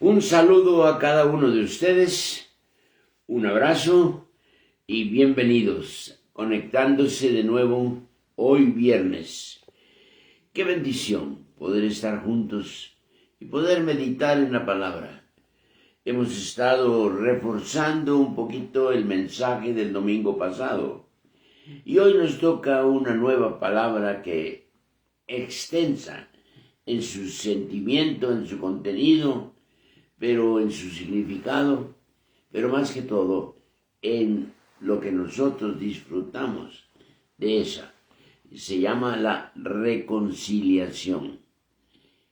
Un saludo a cada uno de ustedes, un abrazo y bienvenidos, conectándose de nuevo hoy viernes. Qué bendición poder estar juntos y poder meditar en la palabra. Hemos estado reforzando un poquito el mensaje del domingo pasado y hoy nos toca una nueva palabra que extensa en su sentimiento, en su contenido, pero en su significado, pero más que todo en lo que nosotros disfrutamos de esa. Se llama la reconciliación.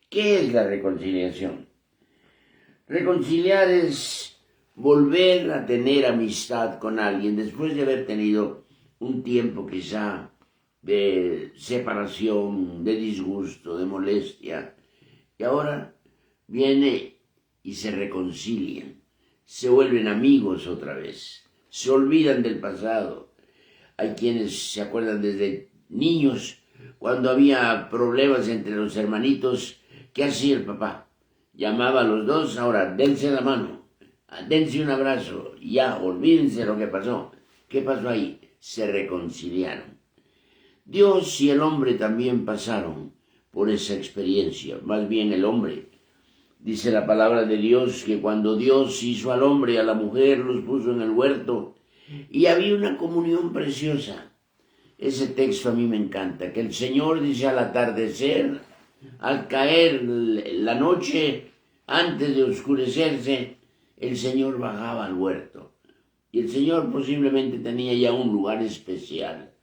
¿Qué es la reconciliación? Reconciliar es volver a tener amistad con alguien después de haber tenido un tiempo quizá de separación, de disgusto, de molestia, y ahora viene y se reconcilian, se vuelven amigos otra vez, se olvidan del pasado. Hay quienes se acuerdan desde niños, cuando había problemas entre los hermanitos, ¿qué hacía el papá? Llamaba a los dos, ahora dense la mano, dense un abrazo, ya, olvídense lo que pasó. ¿Qué pasó ahí? Se reconciliaron. Dios y el hombre también pasaron por esa experiencia, más bien el hombre. Dice la palabra de Dios que cuando Dios hizo al hombre y a la mujer, los puso en el huerto y había una comunión preciosa. Ese texto a mí me encanta, que el Señor dice al atardecer, al caer la noche, antes de oscurecerse, el Señor bajaba al huerto. Y el Señor posiblemente tenía ya un lugar especial.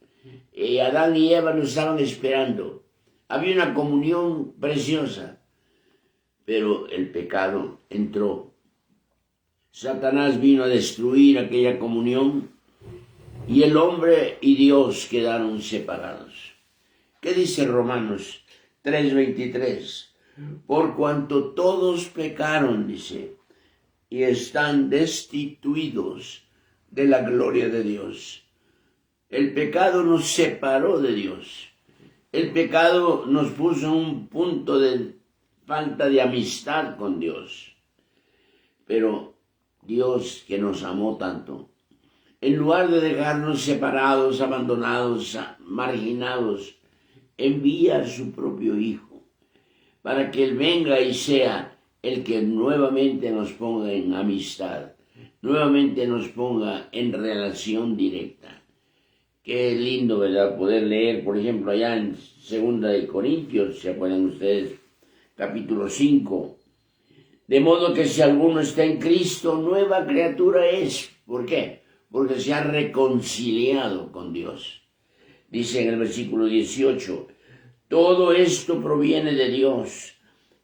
Adán y Eva lo estaban esperando. Había una comunión preciosa. Pero el pecado entró. Satanás vino a destruir aquella comunión y el hombre y Dios quedaron separados. ¿Qué dice Romanos 3:23? Por cuanto todos pecaron, dice, y están destituidos de la gloria de Dios. El pecado nos separó de Dios. El pecado nos puso un punto de falta de amistad con Dios. Pero Dios, que nos amó tanto, en lugar de dejarnos separados, abandonados, marginados, envía a su propio Hijo para que Él venga y sea el que nuevamente nos ponga en amistad, nuevamente nos ponga en relación directa. Qué lindo, ¿verdad? Poder leer, por ejemplo, allá en 2 Corintios, ¿se acuerdan ustedes? Capítulo 5. De modo que si alguno está en Cristo, nueva criatura es. ¿Por qué? Porque se ha reconciliado con Dios. Dice en el versículo 18, todo esto proviene de Dios,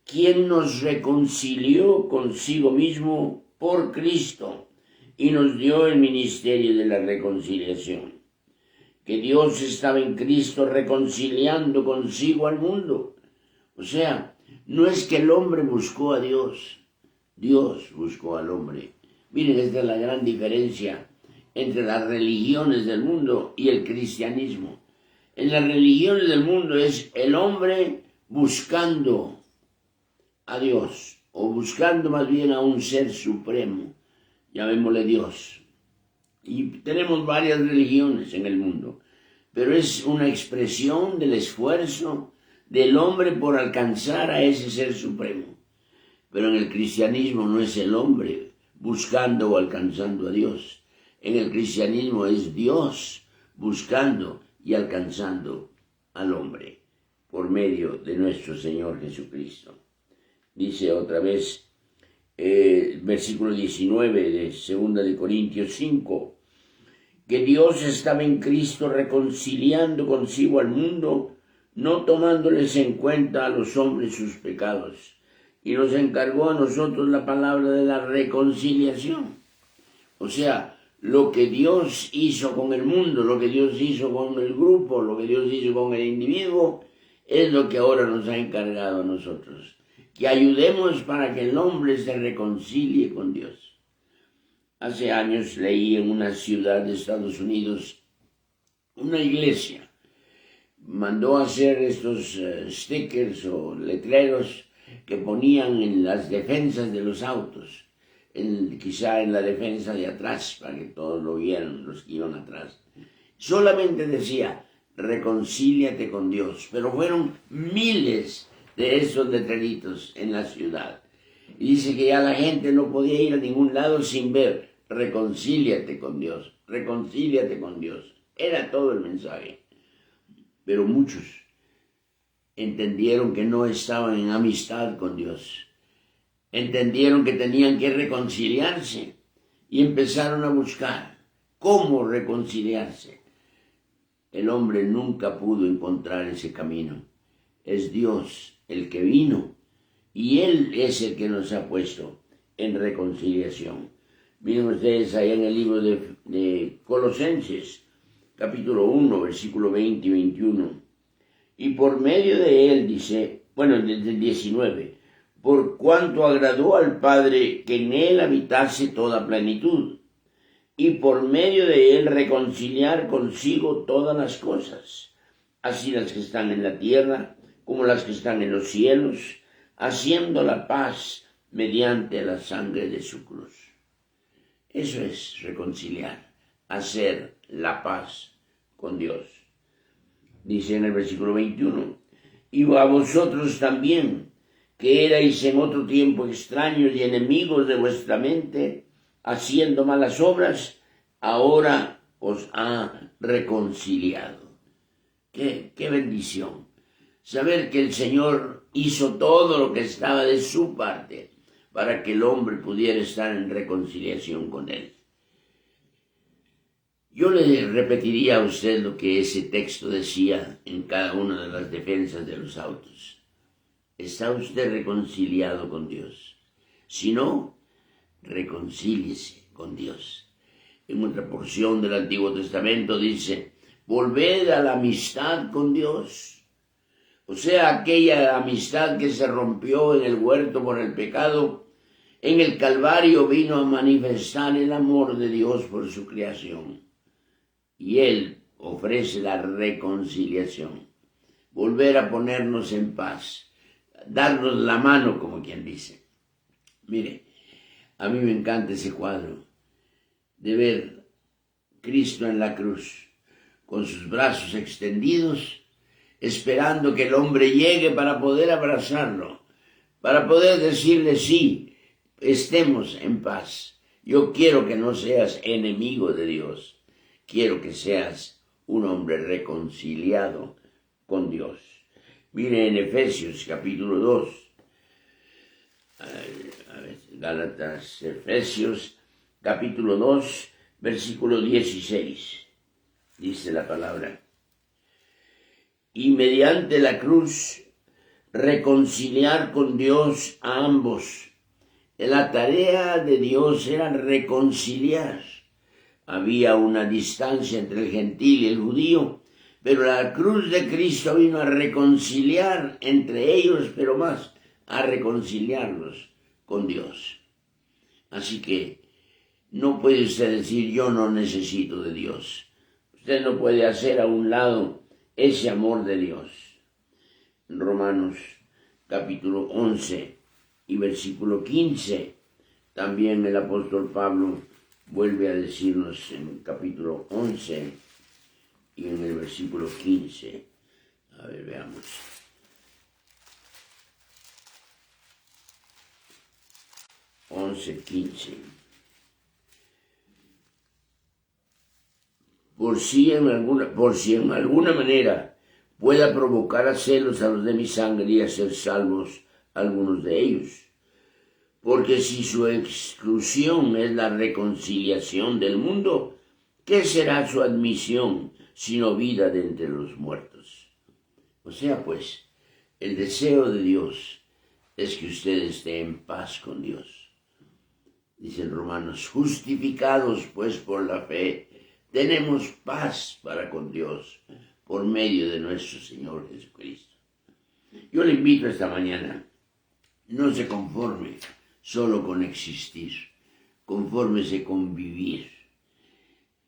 quien nos reconcilió consigo mismo por Cristo y nos dio el ministerio de la reconciliación. Que Dios estaba en Cristo reconciliando consigo al mundo. O sea, no es que el hombre buscó a Dios, Dios buscó al hombre. Miren, esta es la gran diferencia entre las religiones del mundo y el cristianismo. En las religiones del mundo es el hombre buscando a Dios, o buscando más bien a un ser supremo, llamémosle Dios. Y tenemos varias religiones en el mundo, pero es una expresión del esfuerzo del hombre por alcanzar a ese ser supremo. Pero en el cristianismo no es el hombre buscando o alcanzando a Dios. En el cristianismo es Dios buscando y alcanzando al hombre por medio de nuestro Señor Jesucristo. Dice otra vez versículo 19 de 2 Corintios 5, que Dios estaba en Cristo reconciliando consigo al mundo, no tomándoles en cuenta a los hombres sus pecados, y nos encargó a nosotros la palabra de la reconciliación. O sea, lo que Dios hizo con el mundo, lo que Dios hizo con el grupo, lo que Dios hizo con el individuo, es lo que ahora nos ha encargado a nosotros. Que ayudemos para que el hombre se reconcilie con Dios. Hace años leí en una ciudad de Estados Unidos una iglesia. Mandó a hacer estos stickers o letreros que ponían en las defensas de los autos, quizá en la defensa de atrás, para que todos lo vieran, los que iban atrás. Solamente decía, reconcíliate con Dios, pero fueron miles de esos letreritos en la ciudad. Y dice que ya la gente no podía ir a ningún lado sin ver, reconcíliate con Dios, reconcíliate con Dios. Era todo el mensaje. Pero muchos entendieron que no estaban en amistad con Dios. Entendieron que tenían que reconciliarse y empezaron a buscar cómo reconciliarse. El hombre nunca pudo encontrar ese camino. Es Dios el que vino y Él es el que nos ha puesto en reconciliación. Miren ustedes ahí en el libro de Colosenses, capítulo 1, versículo 20 y 21. Y por medio de Él, dice, bueno, desde el 19, por cuanto agradó al Padre que en Él habitase toda plenitud, y por medio de Él reconciliar consigo todas las cosas, así las que están en la tierra como las que están en los cielos, haciendo la paz mediante la sangre de su cruz. Eso es reconciliar, hacer la paz con Dios. Dice en el versículo 21, y a vosotros también, que erais en otro tiempo extraños y enemigos de vuestra mente, haciendo malas obras, ahora os ha reconciliado. ¡Qué bendición! Saber que el Señor hizo todo lo que estaba de su parte para que el hombre pudiera estar en reconciliación con Él. Yo le repetiría a usted lo que ese texto decía en cada una de las defensas de los autos. ¿Está usted reconciliado con Dios? Si no, reconcíliese con Dios. En otra porción del Antiguo Testamento dice, volved a la amistad con Dios. O sea, aquella amistad que se rompió en el huerto por el pecado, en el Calvario vino a manifestar el amor de Dios por su creación. Y Él ofrece la reconciliación, volver a ponernos en paz, darnos la mano, como quien dice. Mire, a mí me encanta ese cuadro de ver Cristo en la cruz, con sus brazos extendidos, esperando que el hombre llegue para poder abrazarlo, para poder decirle sí, estemos en paz. Yo quiero que no seas enemigo de Dios. Quiero que seas un hombre reconciliado con Dios. Mire en Efesios capítulo 2. Gálatas, Efesios capítulo 2, versículo 16. Dice la palabra. Y mediante la cruz reconciliar con Dios a ambos. La tarea de Dios era reconciliar. Había una distancia entre el gentil y el judío, pero la cruz de Cristo vino a reconciliar entre ellos, pero más a reconciliarlos con Dios. Así que no puede usted decir, yo no necesito de Dios. Usted no puede hacer a un lado ese amor de Dios. En Romanos capítulo 11 y versículo 15, también el apóstol Pablo vuelve a decirnos en capítulo 11 y en el versículo 15. A ver, veamos. Once, 15. Por si en alguna manera pueda provocar a celos a los de mi sangre y hacer salvos algunos de ellos. Porque si su exclusión es la reconciliación del mundo, ¿qué será su admisión sino vida de entre los muertos? O sea, pues, el deseo de Dios es que usted esté en paz con Dios. Dicen Romanos, justificados pues por la fe, tenemos paz para con Dios por medio de nuestro Señor Jesucristo. Yo le invito esta mañana, no se conforme solo con existir, confórmese con vivir.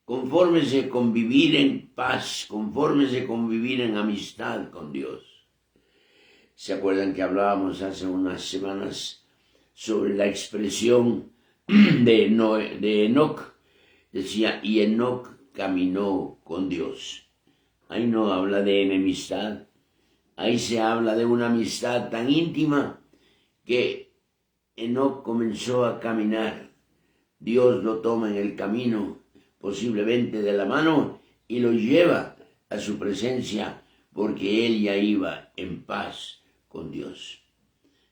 Confórmese con vivir en paz, confórmese con vivir en amistad con Dios. ¿Se acuerdan que hablábamos hace unas semanas sobre la expresión de Enoc? Decía, y Enoc caminó con Dios. Ahí no habla de enemistad, ahí se habla de una amistad tan íntima que Enoc comenzó a caminar. Dios lo toma en el camino, posiblemente de la mano, y lo lleva a su presencia porque él ya iba en paz con Dios.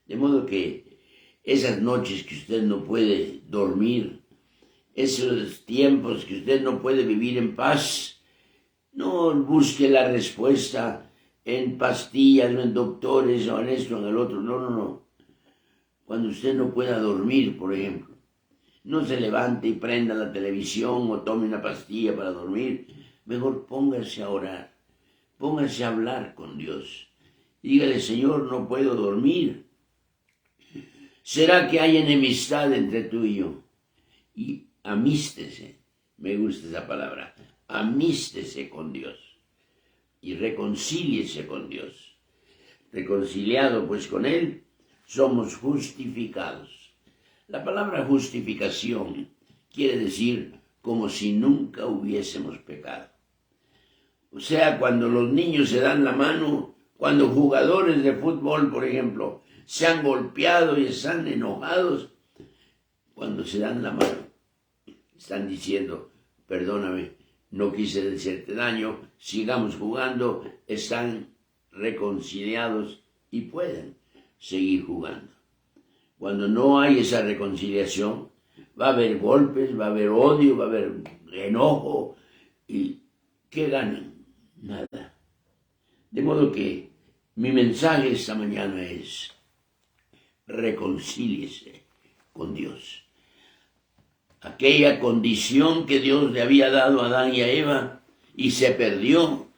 De modo que esas noches que usted no puede dormir, esos tiempos que usted no puede vivir en paz, no busque la respuesta en pastillas o en doctores o en esto o en el otro. No. Cuando usted no pueda dormir, por ejemplo, no se levante y prenda la televisión o tome una pastilla para dormir. Mejor póngase a orar, póngase a hablar con Dios. Dígale, Señor, no puedo dormir. ¿Será que hay enemistad entre tú y yo? Y amístese, me gusta esa palabra, amístese con Dios y reconcíliese con Dios. Reconciliado pues con Él, somos justificados. La palabra justificación quiere decir como si nunca hubiésemos pecado. O sea, cuando los niños se dan la mano, cuando jugadores de fútbol, por ejemplo, se han golpeado y están enojados, cuando se dan la mano, están diciendo, perdóname, no quise decirte daño, sigamos jugando, están reconciliados y pueden seguir jugando. Cuando no hay esa reconciliación, va a haber golpes, va a haber odio, va a haber enojo. ¿Y qué ganan? Nada. De modo que mi mensaje esta mañana es, reconcíliese con Dios. Aquella condición que Dios le había dado a Adán y a Eva y se perdió,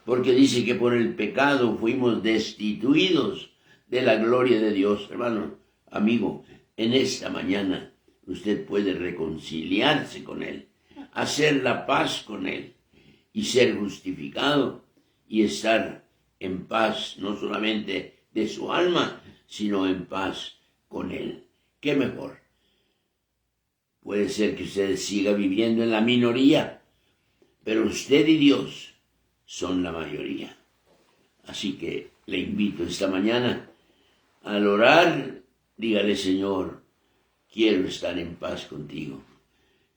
porque dice que por el pecado fuimos destituidos de la gloria de Dios. Hermano, amigo, en esta mañana usted puede reconciliarse con Él, hacer la paz con Él y ser justificado y estar en paz, no solamente de su alma, sino en paz con Él. ¿Qué mejor? Puede ser que usted siga viviendo en la minoría, pero usted y Dios son la mayoría. Así que le invito esta mañana, al orar, dígale, Señor, quiero estar en paz contigo.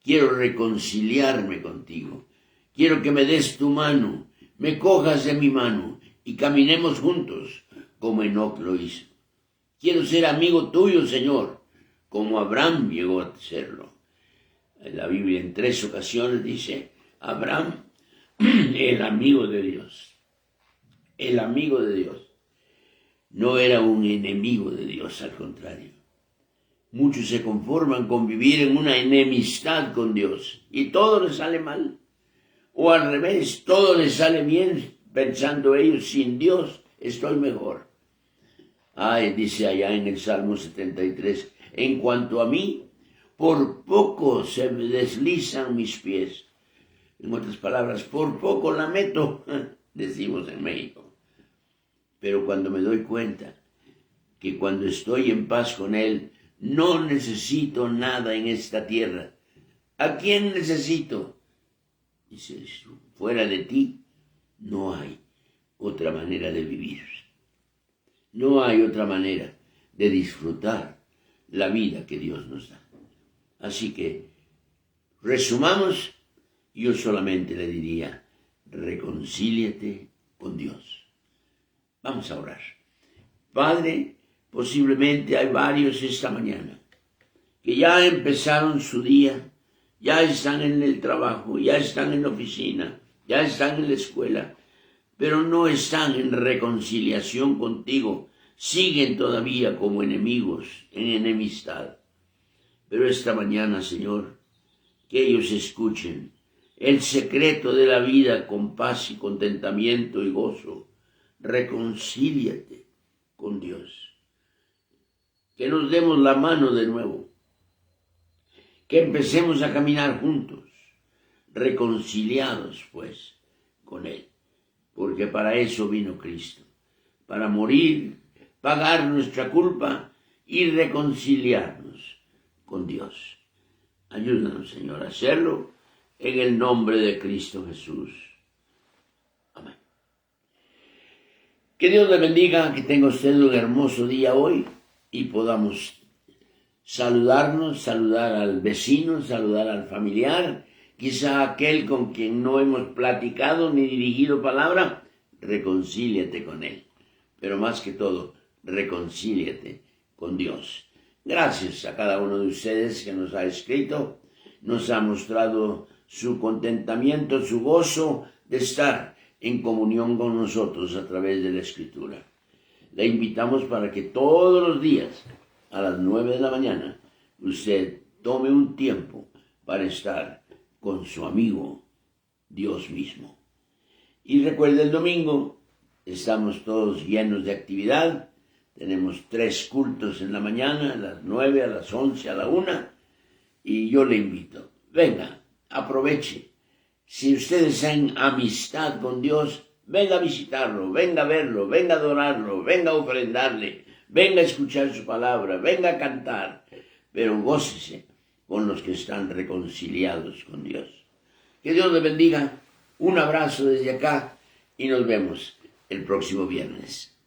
Quiero reconciliarme contigo. Quiero que me des tu mano, me cojas de mi mano y caminemos juntos como Enoc lo hizo. Quiero ser amigo tuyo, Señor, como Abraham llegó a serlo. En la Biblia en 3 ocasiones dice, Abraham, el amigo de Dios. El amigo de Dios. No era un enemigo de Dios, al contrario. Muchos se conforman con vivir en una enemistad con Dios y todo les sale mal. O al revés, todo les sale bien pensando ellos, sin Dios estoy mejor. Ay, dice allá en el Salmo 73, en cuanto a mí, por poco se deslizan mis pies. En otras palabras, por poco la meto, decimos en México. Pero cuando me doy cuenta que cuando estoy en paz con Él, no necesito nada en esta tierra. ¿A quién necesito? Dice, fuera de ti no hay otra manera de vivir. No hay otra manera de disfrutar la vida que Dios nos da. Así que, resumamos, yo solamente le diría, reconcíliate con Dios. Vamos a orar. Padre, posiblemente hay varios esta mañana que ya empezaron su día, ya están en el trabajo, ya están en la oficina, ya están en la escuela, pero no están en reconciliación contigo, siguen todavía como enemigos, en enemistad. Pero esta mañana, Señor, que ellos escuchen el secreto de la vida con paz y contentamiento y gozo. Reconcíliate con Dios. Que nos demos la mano de nuevo. Que empecemos a caminar juntos, reconciliados pues con Él. Porque para eso vino Cristo, para morir pagar nuestra culpa y reconciliarnos con Dios. Ayúdanos, Señor, a hacerlo en el nombre de Cristo Jesús. Amén. Que Dios le bendiga, que tenga usted un hermoso día hoy y podamos saludarnos, saludar al vecino, saludar al familiar, quizá aquel con quien no hemos platicado ni dirigido palabra, reconcíliate con él. Pero más que todo, reconcíliate con Dios. Gracias a cada uno de ustedes que nos ha escrito, nos ha mostrado su contentamiento, su gozo de estar en comunión con nosotros a través de la Escritura. Le invitamos para que todos los días, a las 9 de la mañana, usted tome un tiempo para estar con su amigo, Dios mismo. Y recuerde, el domingo estamos todos llenos de actividad. Tenemos 3 cultos en la mañana, a las 9, a las 11, a la 1. Y yo le invito, venga, aproveche. Si usted está en amistad con Dios, venga a visitarlo, venga a verlo, venga a adorarlo, venga a ofrendarle, venga a escuchar su palabra, venga a cantar. Pero gócese con los que están reconciliados con Dios. Que Dios le bendiga. Un abrazo desde acá y nos vemos el próximo viernes.